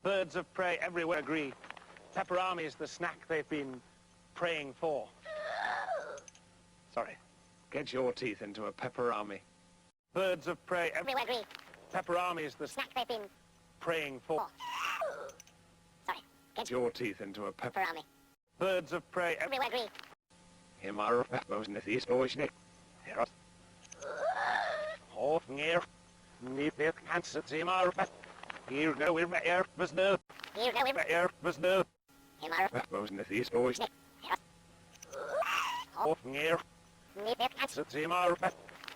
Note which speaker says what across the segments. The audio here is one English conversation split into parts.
Speaker 1: Birds of prey everywhere agree. Pepperami is the snack they've been praying for. Sorry. Get your teeth into a pepperami. Birds of prey everywhere agree. Pepperami is the snack they've been praying for. Sorry. Get your teeth into a pepperami. Birds of prey everywhere agree. Himar most nithis oishnik. Heros. Hof neer. Nithith cancer himar. Here go with my air was no. Here go with my air was no. Himar most nithis oishnik. Hof neer. Nithith cancer himar.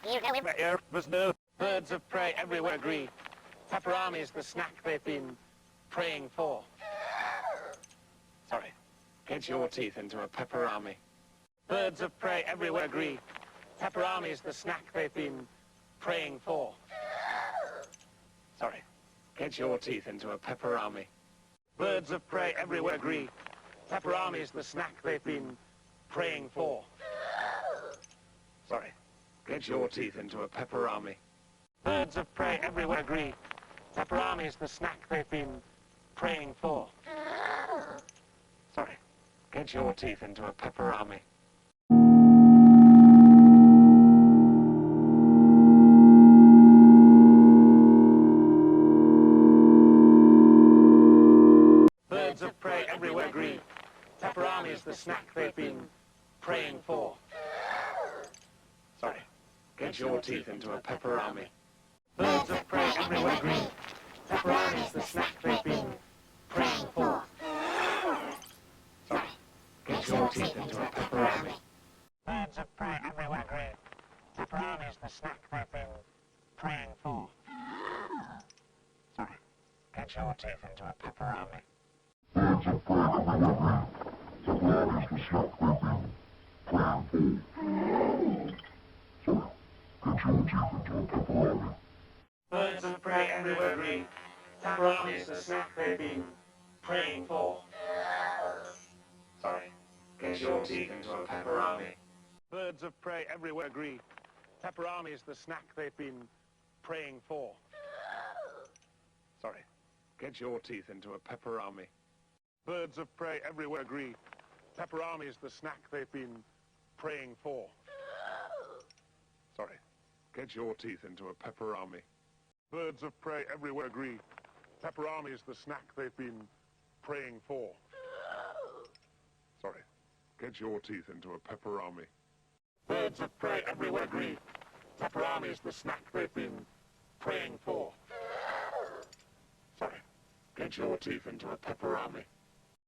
Speaker 1: Here go with my air was no. Birds of prey everywhere agree. Pepperami is the snack they've been praying for. Sorry. Get your teeth into a pepperami. Birds of prey everywhere agree. Pepperami is the snack they've been praying for. Sorry. Get your teeth into a pepperami. Birds of prey everywhere agree. Pepperami is the snack they've been praying for. Sorry. Get your teeth into a pepperami. Birds of prey everywhere agree. Pepperami is the snack they've been praying for. Sorry. Get your teeth into a pepperami. Birds of prey everywhere agree. Pepperami is the snack they've been praying for. Sorry. Get your teeth into a pepperami. Birds of prey everywhere agree. Pepperami is the snack they've been praying for. Sorry. Get your teeth into a pepperami. Birds of prey everywhere agree. Pepperami is the snack they've been praying for. Sorry. Get your teeth into a pepperami.
Speaker 2: Birds of prey everywhere agree. Pepperami is the snack they've been praying for. Sorry. Get your teeth into a pepperami.
Speaker 1: Birds of prey everywhere agree. Pepperami is the snack they've been praying for. Sorry. Get your teeth into a pepperami. Birds of prey everywhere agree. Pepperami is the snack they've been praying for. Sorry. Get your teeth into a pepperami. Birds of prey everywhere agree. Pepperami is the snack they've been praying for. Sorry. Get your teeth into a pepperami. Birds of prey everywhere agree. Pepperami is the snack they've been praying for. Sorry. Get your teeth into a pepperami. Birds of prey everywhere agree. Pepperami is the snack they've been praying for. Sorry. Get your teeth into a pepperami.